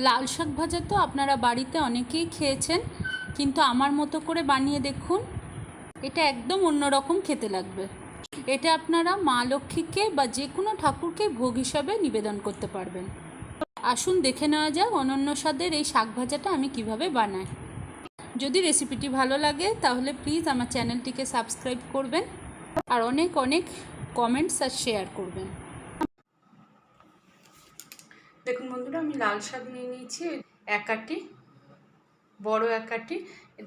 লাল শাক ভাজা তো আপনারা বাড়িতে অনেকেই খেয়েছেন, কিন্তু আমার মতো করে বানিয়ে দেখুন, এটা একদম অন্যরকম খেতে লাগবে। এটা আপনারা মা লক্ষ্মীকে বা যে কোনো ঠাকুরকে ভোগ হিসাবে নিবেদন করতে পারবেন। আসুন দেখে নেওয়া যাক অনন্য স্বাদের এই শাক ভাজাটা আমি কিভাবে বানাই। যদি রেসিপিটি ভালো লাগে তাহলে প্লিজ আমার চ্যানেলটিকে সাবস্ক্রাইব করবেন আর অনেক অনেক কমেন্টস আর শেয়ার করবেন। দেখুন বন্ধুরা, আমি লাল শাক নিয়ে নিয়েছি এক আটি, বড় এক আটি।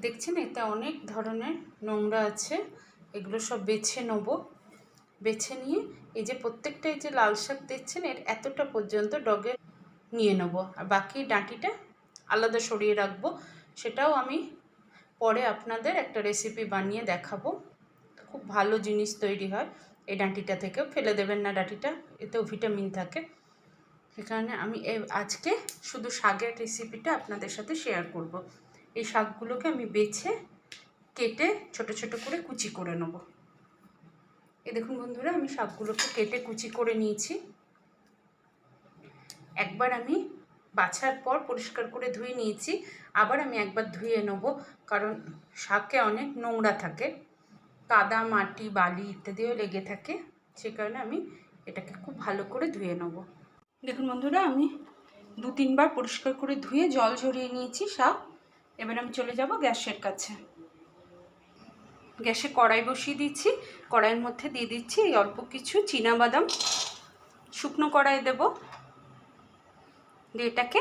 দেখছেন এতে অনেক ধরনের নোংরা আছে, এগুলো সব বেছে নেব। বেছে নিয়ে এই যে প্রত্যেকটা এই যে লাল শাক দেখছেন এর এতটা পর্যন্ত ডগে নিয়ে নেব, আর বাকি ডাঁটিটা আলাদা সরিয়ে রাখবো। সেটাও আমি পরে আপনাদের একটা রেসিপি বানিয়ে দেখাবো। খুব ভালো জিনিস তৈরি হয় এই ডাঁটিটা থেকেও, ফেলে দেবেন না ডাঁটিটা, এতেও ভিটামিন থাকে। সে কারণে আমি আজকে শুধু শাকের রেসিপিটা আপনাদের সাথে শেয়ার করব। এই শাকগুলোকে আমি বেছে কেটে ছোট ছোট করে কুচি করে নেব। এই দেখুন বন্ধুরা, আমি শাকগুলোকে কেটে কুচি করে নিয়েছি। একবার আমি বাছার পর পরিষ্কার করে ধুয়ে নিয়েছি, আবার আমি একবার ধুয়ে নেব, কারণ শাকে অনেক নোংরা থাকে, কাদা মাটি বালি ইত্যাদিও লেগে থাকে। সে কারণে আমি এটাকে খুব ভালো করে ধুয়ে নেব। দেখুন বন্ধুরা, আমি 2-3 বার পরিষ্কার করে ধুয়ে জল ঝরিয়ে নিয়েছি শাক। এবার আমি চলে যাব গ্যাসের কাছে। গ্যাসে কড়াই বসিয়ে দিচ্ছি, কড়াইয়ের মধ্যে দিয়ে দিচ্ছি এই অল্প কিছু চীনাবাদাম, শুকনো কড়াইয়ে দেব, দিয়ে এটাকে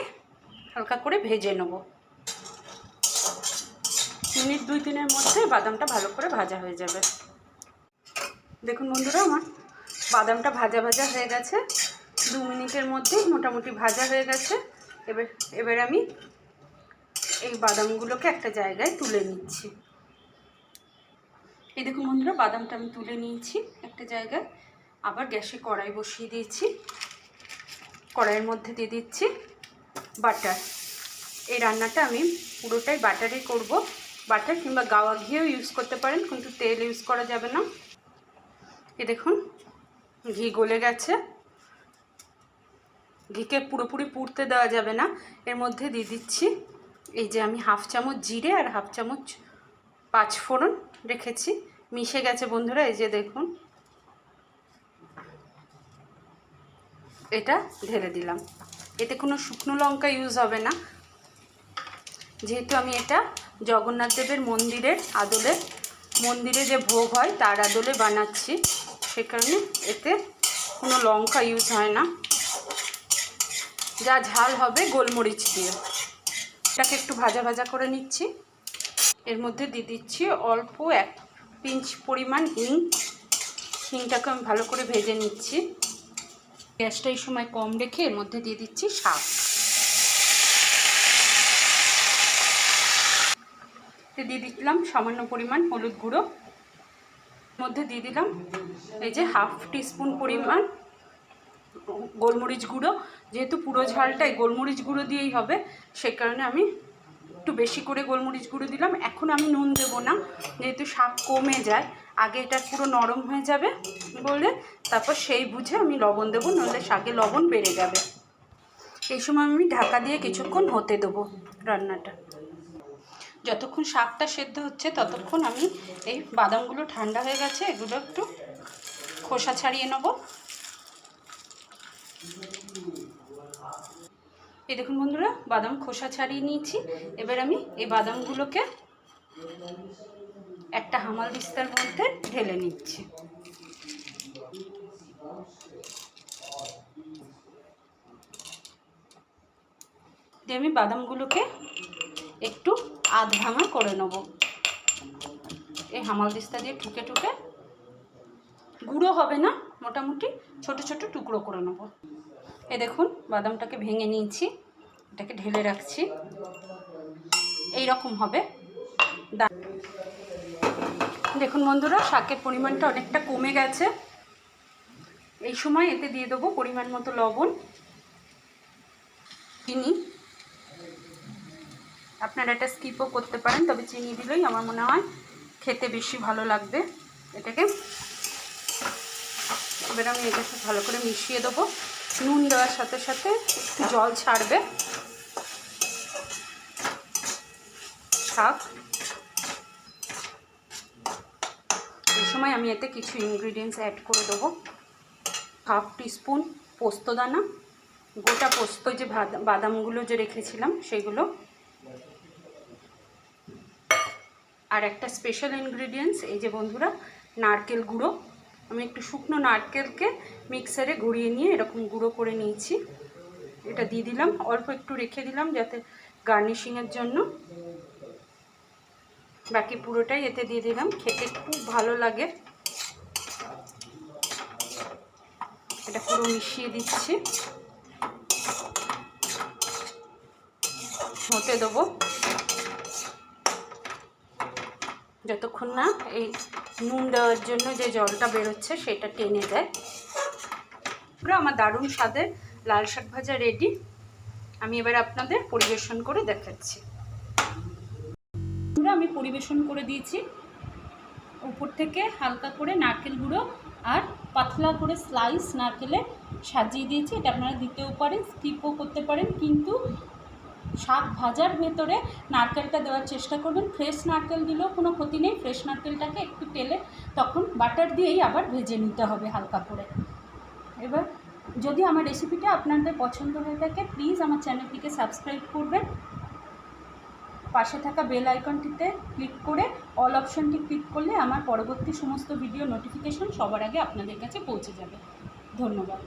হালকা করে ভেজে নেব। মিনিট 2-3-এর মধ্যে বাদামটা ভালো করে ভাজা হয়ে যাবে। দেখুন বন্ধুরা, আমার বাদামটা ভাজা ভাজা হয়ে গেছে, 2 মিনিটের মধ্যেই মোটামুটি ভাজা হয়ে গেছে। এবার আমি এই বাদামগুলোকে একটা জায়গায় তুলে নিচ্ছি। এই দেখুন বন্ধুরা, বাদামটা আমি তুলে নিয়েছি একটা জায়গায়। আবার গ্যাসে কড়াই বসিয়ে দিয়েছি, কড়াইয়ের মধ্যে দিয়ে দিচ্ছি বাটার। এই রান্নাটা আমি পুরোটাই বাটারে করব। বাটার কিংবা গাওয়া ঘিও ইউজ করতে পারেন, কিন্তু তেল ইউজ করা যাবে না। এই দেখুন ঘি গলে গেছে। ঘিকে পুরোপুরি পুড়তে দেওয়া যাবে না। এর মধ্যে দিয়ে দিচ্ছি এই যে আমি 1/2 চামচ জিরে আর 1/2 চামচ 5 ফোড়ন রেখেছি, মিশে গেছে বন্ধুরা। এই যে দেখুন, এটা ঢেলে দিলাম। এতে কোনো শুকনো লঙ্কা ইউজ হবে না, যেহেতু আমি এটা জগন্নাথ দেবের মন্দিরে যে ভোগ হয় তার আদলে বানাচ্ছি, সে কারণে এতে কোনো লঙ্কা ইউজ হয় না। যা ঝাল হবে গোলমরিচ দিয়ে। এটাকে একটু ভাজা ভাজা করে নিচ্ছি। এর মধ্যে দিয়ে দিচ্ছি অল্প 1 পিঞ্চ পরিমাণ হিং। হিংটাকে আমি ভালো করে ভেজে নিচ্ছি। গ্যাসটা এই সময় কম রেখে এর মধ্যে দিয়ে দিচ্ছি শাক। দিয়ে দিলাম সামান্য পরিমাণ হলুদ গুঁড়ো। মধ্যে দিয়ে দিলাম এই যে 1/2 টিস্পুন পরিমাণ গোলমরিচ গুঁড়ো। যেহেতু পুরো ঝালটাই গোলমরিচ গুঁড়ো দিয়েই হবে, সে কারণে আমি একটু বেশি করে গোলমরিচ গুঁড়ো দিলাম। এখন আমি নুন দেবো না, যেহেতু শাক কমে যায়, আগে এটা পুরো নরম হয়ে যাবে বলে তারপর সেই বুঝে আমি লবণ দেবো, নইলে শাকে লবণ বেড়ে যাবে। এই সময় আমি ঢাকা দিয়ে কিছুক্ষণ হতে দেবো রান্নাটা। যতক্ষণ শাকটা সেদ্ধ হচ্ছে ততক্ষণ আমি এই বাদামগুলো ঠান্ডা হয়ে গেছে, এগুলো একটু খোসা ছাড়িয়ে নেব। এই দেখুন বন্ধুরা, বাদাম খোসা ছাড়িয়ে নিয়েছি। এবার আমি এই বাদামগুলোকে একটা হামাল দিস্তার মধ্যে ঢেলে নিচ্ছি। দিয়ে আমি বাদামগুলোকে একটু আধ ভাঙা করে নেব। এই হামাল দিস্তা দিয়ে ঠুকে ঠুকে, গুঁড়ো হবে না, মোটামুটি ছোট ছোট টুকরো করে নেব। এই দেখুন বাদামটাকে ভেঙে নিয়েছি, এটাকে ঢেলে রাখছি। এই রকম হবে। দেখুন বন্ধুরা, শাকের পরিমাণটা অনেকটা কমে গেছে। এই সময় এতে দিয়ে দেবো পরিমাণ মতো লবণ, চিনি। আপনারা এটা স্কিপও করতে পারেন, তবে চিনি দিলেই আমার মনে হয় খেতে বেশি ভালো লাগবে এটাকে। এবার আমি এটাকে ভালো করে মিশিয়ে দেবো। নুন দেওয়ার সাথে সাথে একটু জল ছাড়বে। শাক। এই সময় আমি এতে কিছু ইনগ্রিডিয়েন্টস অ্যাড করে দেবো। 1/2 টিস্পুন পোস্তদানা, গোটা পোস্ত, যে বাদামগুলো যে রেখেছিলাম সেগুলো। আর একটা স্পেশাল ইনগ্রিডিয়েন্টস, এই যে বন্ধুরা, নারকেল গুঁড়ো। আমি একটু শুকনো নারকেলকে মিক্সারে ঘুরিয়ে নিয়ে এরকম গুঁড়ো করে নিয়েছি, এটা দিয়ে দিলাম। অল্প একটু রেখে দিলাম যাতে গার্নিশিংয়ের জন্য, বাকি পুরোটাই এতে দিয়ে দিলাম। খেতে খুব ভালো লাগে। এটা পুরো মিশিয়ে দিচ্ছি, হতে দেবো যতক্ষণ না এই নুন দেওয়ার জন্য যে জলটা বেরোচ্ছে সেটা টেনে দেয়। পুরো আমার দারুণ স্বাদের লাল শাক ভাজা রেডি। আমি এবার আপনাদের পরিবেশন করে দেখাচ্ছি। আমি পরিবেশন করে দিয়েছি। উপর থেকে হালকা করে নারকেল গুঁড়ো আর পাতলা করে স্লাইস নারকেলে সাজিয়ে দিয়েছি। এটা আপনারা দিতেও পারেন, স্কিপও করতে পারেন, কিন্তু শাক ভাজার ভেতরে নারকেলটা দেওয়ার চেষ্টা করবেন। ফ্রেশ নারকেল দিলেও কোনো ক্ষতি নেই। ফ্রেশ নারকেলটাকে একটু তেলে তখন বাটার দিয়েই আবার ভেজে নিতে হবে হালকা করে। এবার যদি আমার রেসিপিটা আপনাদের পছন্দ হয়ে থাকে, প্লিজ আমার চ্যানেলটিকে সাবস্ক্রাইব করবেন। পাশে থাকা বেল আইকনটিতে ক্লিক করে অল অপশানটি ক্লিক করলে আমার পরবর্তী সমস্ত ভিডিও নোটিফিকেশন সবার আগে আপনাদের কাছে পৌঁছে যাবে। ধন্যবাদ।